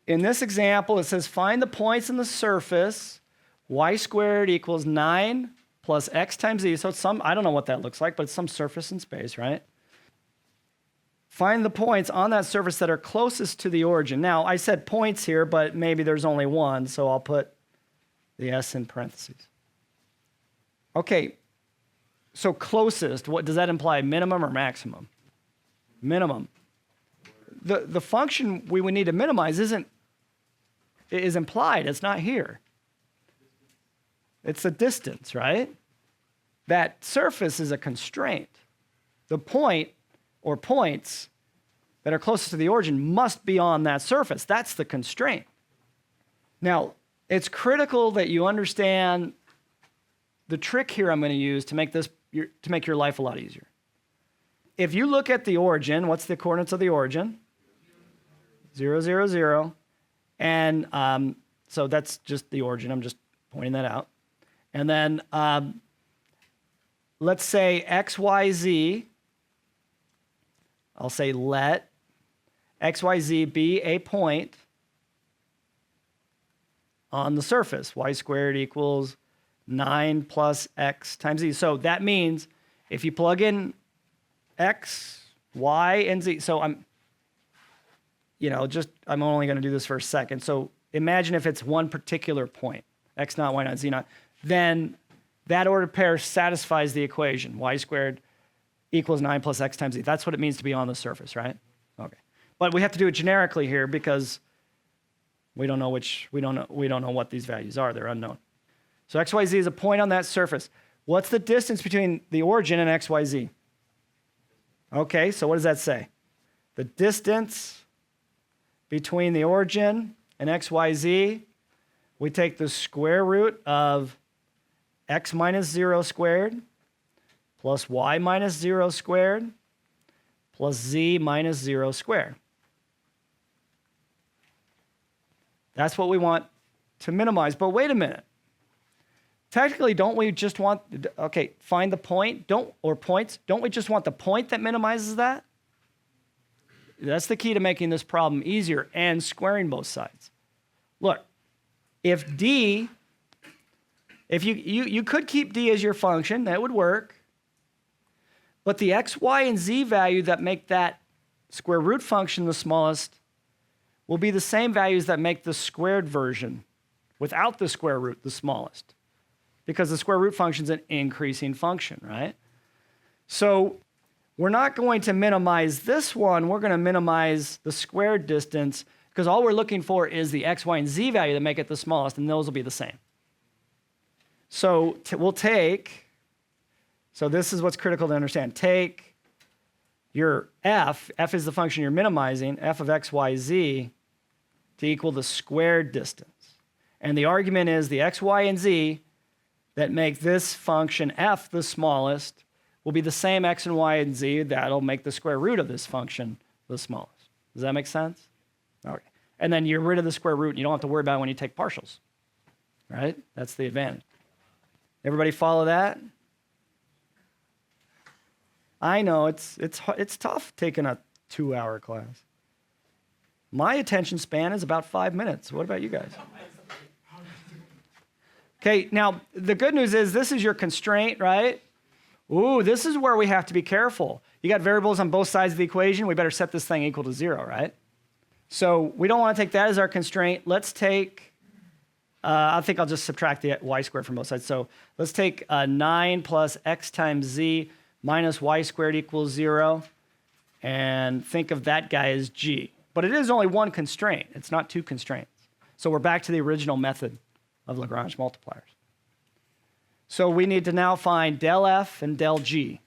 in this example, it says find the points in the surface, y squared equals 9 plus x times z. So it's some, I don't know what that looks like, but it's some surface in space, right? Find the points on that surface that are closest to the origin. Now, I said points here, but maybe there's only one, so I'll put the s in parentheses. Okay, so closest, what does that imply, minimum or maximum? Minimum. The function we would need to minimize is implied, it's not here. It's the distance, right? That surface is a constraint. The point or points that are closest to the origin must be on that surface. That's the constraint. Now, it's critical that you understand the trick here I'm going to use to make your life a lot easier. If you look at the origin, what's the coordinates of the origin? 0, 0, 0. And so that's just the origin. I'm just pointing that out. And then let's say x, y, z. I'll say let x, y, z be a point on the surface. Y squared equals 9 plus x times z. So that means if you plug in x, y, and z. So I'm only going to do this for a second. So imagine if it's one particular point, x naught, y naught, z naught, then that ordered pair satisfies the equation, y squared equals 9 plus x times z. That's what it means to be on the surface, right? Okay. But we have to do it generically here because we don't know what these values are. They're unknown. So x, y, z is a point on that surface. What's the distance between the origin and x, y, z? Okay, so what does that say? The distance between the origin and x, y, z, we take the square root of x minus 0 squared plus y minus 0 squared plus z minus 0 squared. That's what we want to minimize. But wait a minute. Technically, don't we just want, find the point, points. Don't we just want the point that minimizes that? That's the key to making this problem easier and squaring both sides. Look, if you could keep d as your function, that would work. But the x, y, and z value that make that square root function the smallest will be the same values that make the squared version without the square root the smallest. Because the square root function is an increasing function, right? So we're not going to minimize this one. We're going to minimize the squared distance because all we're looking for is the x, y, and z value that make it the smallest, and those will be the same. So we'll take, so this is what's critical to understand. Take your f is the function you're minimizing, f of x, y, z, to equal the squared distance. And the argument is the x, y, and z that make this function f the smallest will be the same x and y and z that'll make the square root of this function the smallest. Does that make sense? Okay. And then you're rid of the square root and you don't have to worry about it when you take partials, right? That's the advantage. Everybody follow that? I know it's tough taking a 2-hour class. My attention span is about 5 minutes. What about you guys? Okay, now the good news is this is your constraint, right? Ooh, this is where we have to be careful. You got variables on both sides of the equation. We better set this thing equal to 0, right? So we don't want to take that as our constraint. Let's take, I think I'll just subtract the y squared from both sides. So let's take 9 plus x times z minus y squared equals 0. And think of that guy as g. But it is only one constraint. It's not two constraints. So we're back to the original method of Lagrange multipliers. So we need to now find del f and del g.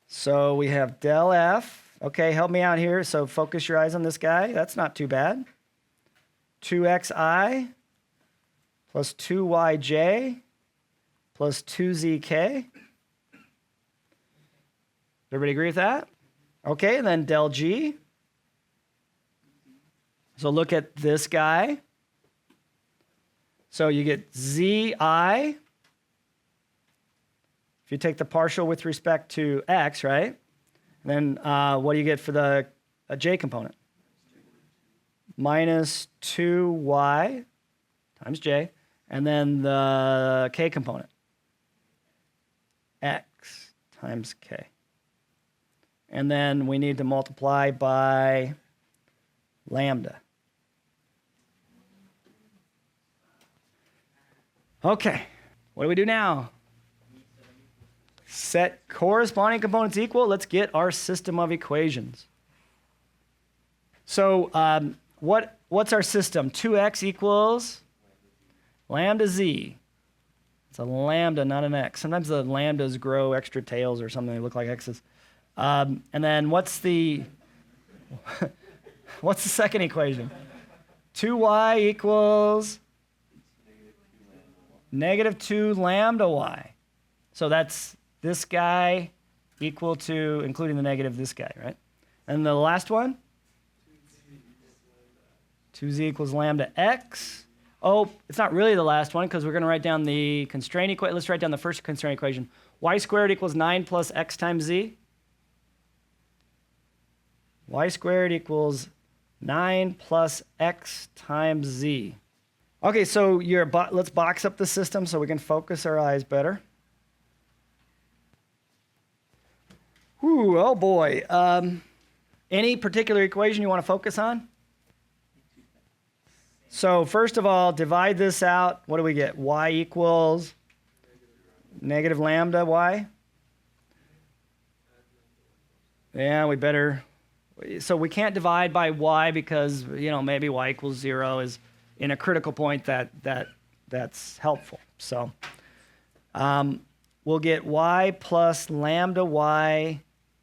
So we have del f. Okay, help me out here. So focus your eyes on this guy. That's not too bad. 2xi plus 2yj plus 2zk. Everybody agree with that? Okay, and then del g. So look at this guy. So you get zi. If you take the partial with respect to x, right? And then what do you get for the j component? minus 2y times j, and then the k component, x times k. And then we need to multiply by lambda. Okay, what do we do now? Set corresponding components equal. Let's get our system of equations. So what's our system? 2x equals lambda z. It's a lambda, not an x. Sometimes the lambdas grow extra tails or something. They look like x's. And then what's the second equation? 2y equals negative 2 lambda y. So that's this guy equal to, including the negative, this guy, right? And the last one? 2z equals lambda x. Oh, it's not really the last one because we're going to write down the constraint equation. Let's write down the first constraint equation. Y squared equals 9 plus x times z. Y squared equals 9 plus x times z. Okay, so let's box up the system so we can focus our eyes better. Whew, oh boy. Any particular equation you want to focus on? So first of all, divide this out. What do we get? Y equals negative lambda y. Yeah, we better. So we can't divide by y because, maybe y equals 0 is in a critical point that's helpful. So we'll get y plus lambda y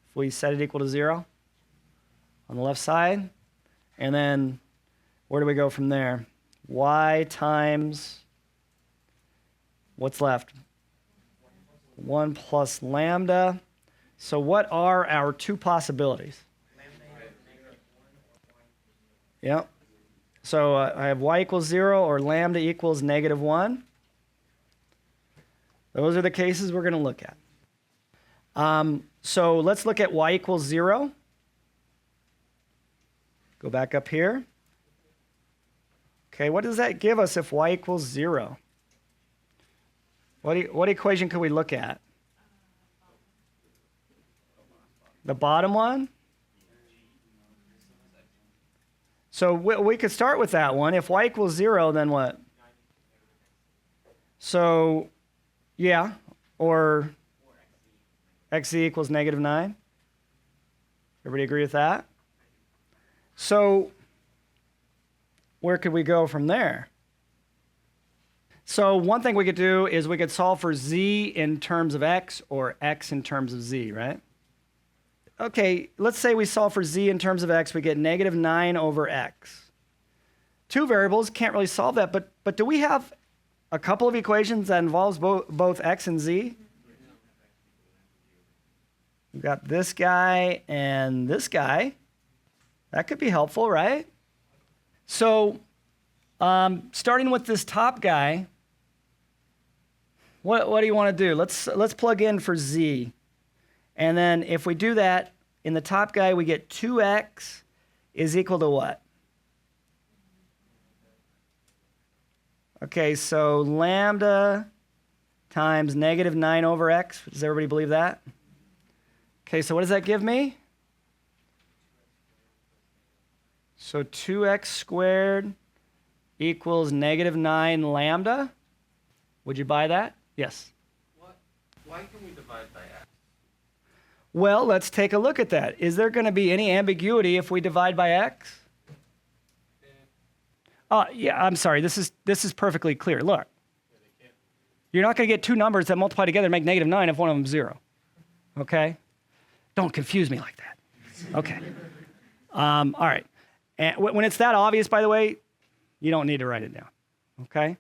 if we set it equal to 0 on the left side. And then where do we go from there? Y times, what's left? 1 plus lambda. So what are our two possibilities? Yeah. So I have y equals 0 or lambda equals negative 1. Those are the cases we're going to look at. So let's look at y equals 0. Go back up here. Okay, what does that give us if y equals 0? What equation could we look at? The bottom one? So we could start with that one. If y equals 0, then what? So, yeah, or xz equals negative 9. Everybody agree with that? So where could we go from there? So one thing we could do is we could solve for z in terms of x or x in terms of z, right? Okay, let's say we solve for z in terms of x. We get negative 9 over x. Two variables, can't really solve that, but do we have a couple of equations that involves both x and z? We've got this guy and this guy. That could be helpful, right? So starting with this top guy, what do you want to do? Let's plug in for z. And then if we do that, in the top guy, we get 2x is equal to what? Okay, so lambda times negative 9 over x. Does everybody believe that? Okay, so what does that give me? So 2x squared equals negative 9 lambda. Would you buy that? Yes. Why can we divide by x? Well, let's take a look at that. Is there going to be any ambiguity if we divide by x? Yeah, I'm sorry. This is perfectly clear. Look. You're not going to get two numbers that multiply together and make negative 9 if one of them is 0. Okay? Don't confuse me like that. Okay. All right. And when it's that obvious, by the way, you don't need to write it down. Okay?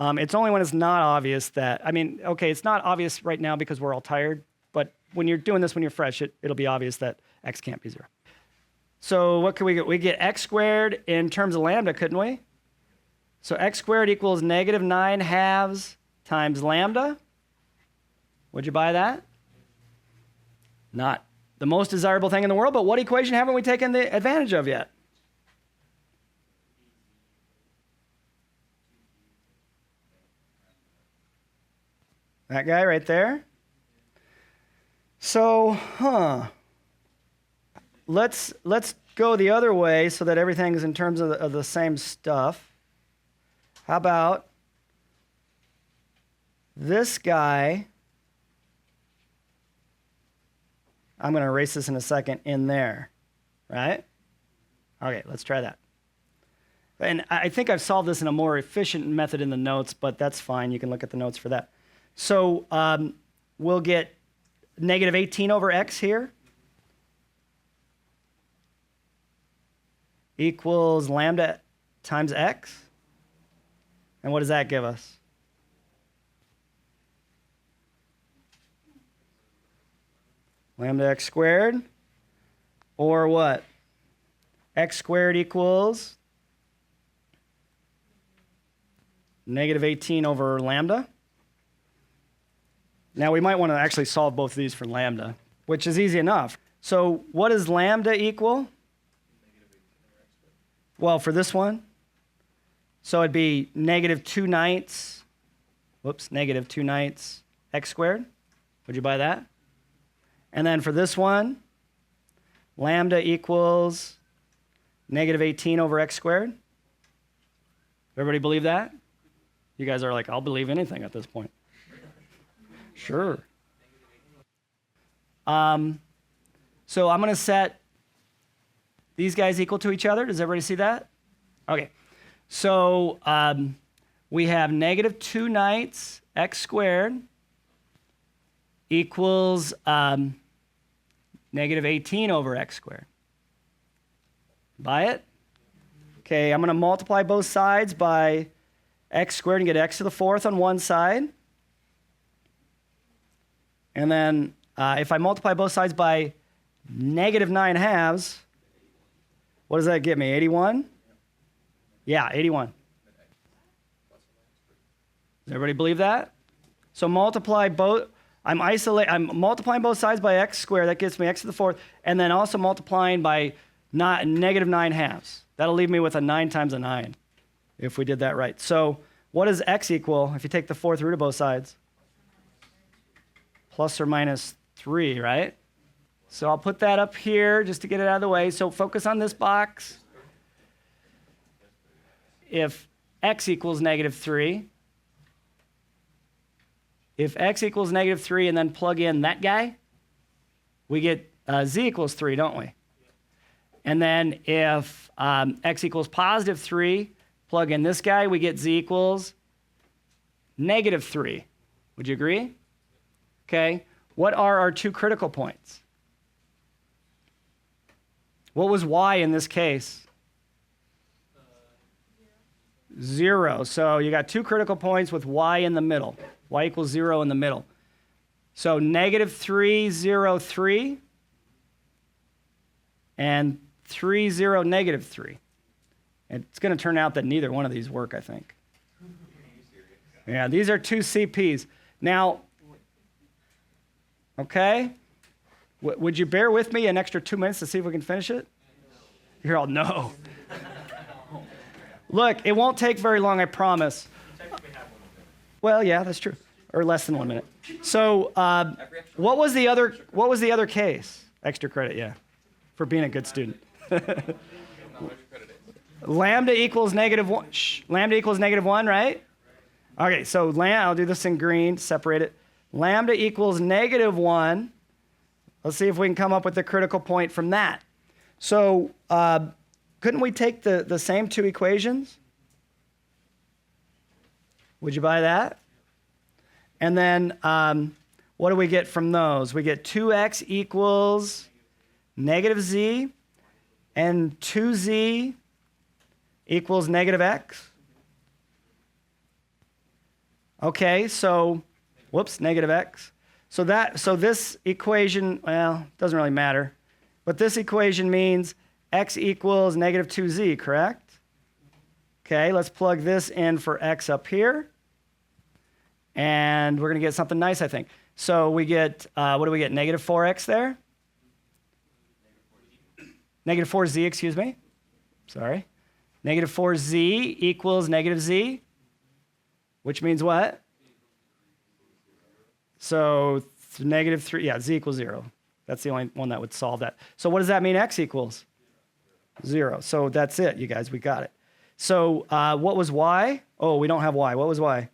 It's only when it's not obvious that, it's not obvious right now because we're all tired, but when you're doing this when you're fresh, it'll be obvious that x can't be 0. So what can we get? We get x squared in terms of lambda, couldn't we? So x squared equals negative 9 halves times lambda. Would you buy that? Not the most desirable thing in the world, but what equation haven't we taken the advantage of yet? That guy right there. So, let's go the other way so that everything is in terms of the same stuff. How about this guy? I'm going to erase this in a second in there, right? Okay, let's try that. And I think I've solved this in a more efficient method in the notes, but that's fine. You can look at the notes for that. So we'll get negative 18 over x here equals lambda times x. And what does that give us? Lambda x squared, or what? X squared equals negative 18 over lambda. Now we might want to actually solve both of these for lambda, which is easy enough. So what does lambda equal? Well, for this one, so it'd be negative 2/9, negative 2/9 x squared. Would you buy that? And then for this one, lambda equals negative 18 over x squared. Everybody believe that? You guys are like, I'll believe anything at this point. Sure. So I'm going to set these guys equal to each other. Does everybody see that? Okay. So we have negative 2/9 x squared equals negative 18 over x squared. Buy it? Okay, I'm going to multiply both sides by x squared and get x to the fourth on one side. And then if I multiply both sides by negative 9/2, what does that give me? 81? Yeah, 81. Does everybody believe that? So multiply both. I'm multiplying both sides by x squared. That gives me x to the fourth. And then also multiplying by negative 9/2. That'll leave me with a 9 times a 9, if we did that right. So what does x equal if you take the fourth root of both sides? Plus or minus 3, right? So I'll put that up here just to get it out of the way. So focus on this box. If x equals negative 3, if x equals negative 3 and then plug in that guy, we get z equals 3, don't we? And then if x equals positive 3, plug in this guy, we get z equals negative 3. Would you agree? Okay. What are our two critical points? What was y in this case? 0. So you got two critical points with y in the middle. Y equals 0 in the middle. So negative 3, 0, 3, and 3, 0, negative 3. It's going to turn out that neither one of these work, I think. Yeah, these are two CPs. Now, okay, would you bear with me an extra 2 minutes to see if we can finish it? You're all, no. Look, it won't take very long, I promise. Well, yeah, that's true. Or less than 1 minute. So, what was the other case? Extra credit, yeah, for being a good student. Lambda equals negative 1. Lambda equals negative 1, right? Okay, so I'll do this in green, separate it. Lambda equals negative 1. Let's see if we can come up with the critical point from that. So, couldn't we take the same two equations? Would you buy that? And then what do we get from those? We get 2x equals negative z, and 2z equals negative x. Okay, so, negative x. So this equation, well, doesn't really matter. But this equation means x equals negative 2z, correct? Okay, let's plug this in for x up here. And we're going to get something nice, I think. So we get, what do we get? Negative 4x there? Negative 4z, excuse me. Sorry. Negative 4z equals negative z, which means what? So negative 3, yeah, z equals 0. That's the only one that would solve that. So what does that mean x equals? 0. So that's it, you guys. We got it. So what was y? Oh, we don't have y. What was y?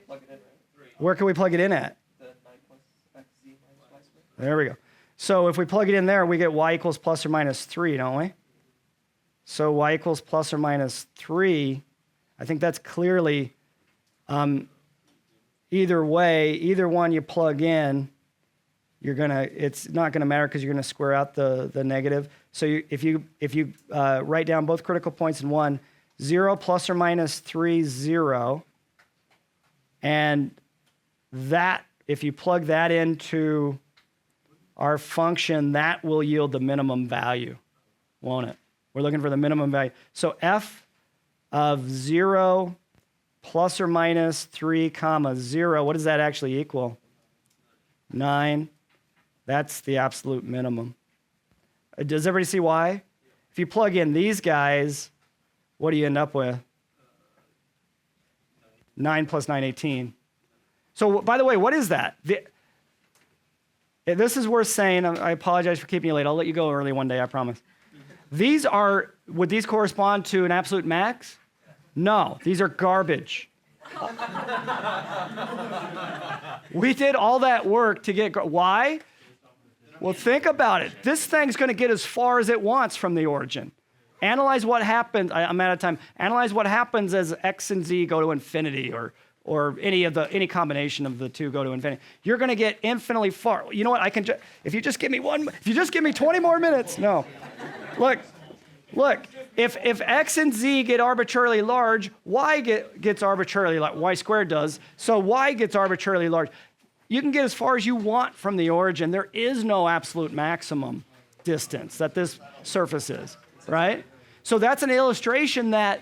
Plug it in, right? Where can we plug it in at? The 9 plus xz minus y squared. There we go. So if we plug it in there, we get y equals plus or minus 3, don't we? So y equals plus or minus 3. I think that's clearly either way, either one you plug in, it's not gonna matter because you're gonna square out the negative. So if you write down both critical points in one, 0 plus or minus 3, 0, and that, if you plug that into our function, that will yield the minimum value, won't it? We're looking for the minimum value. So f of 0 plus or minus 3 comma 0, what does that actually equal? 9. That's the absolute minimum. Does everybody see why? If you plug in these guys, what do you end up with? 9 plus 9, 18. So by the way, what is that? This is worth saying. I apologize for keeping you late. I'll let you go early one day, I promise. Would these correspond to an absolute max? No, these are garbage. We did all that work to get, why? Well, think about it. This thing's going to get as far as it wants from the origin. Analyze what happens, I'm out of time. Analyze what happens as x and z go to infinity or any combination of the two go to infinity. You're going to get infinitely far. You know what? If you just give me 20 more minutes. No. Look, if x and z get arbitrarily large, y gets arbitrarily large, y squared does, so y gets arbitrarily large. You can get as far as you want from the origin. There is no absolute maximum distance that this surface is, right? So that's an illustration that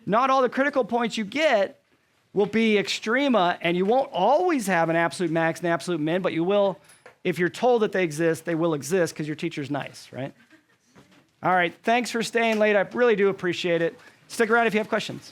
not all the critical points you get will be extrema, and you won't always have an absolute max and absolute min, but you will, if you're told that they exist, they will exist because your teacher's nice, right? All right, thanks for staying late. I really do appreciate it. Stick around if you have questions.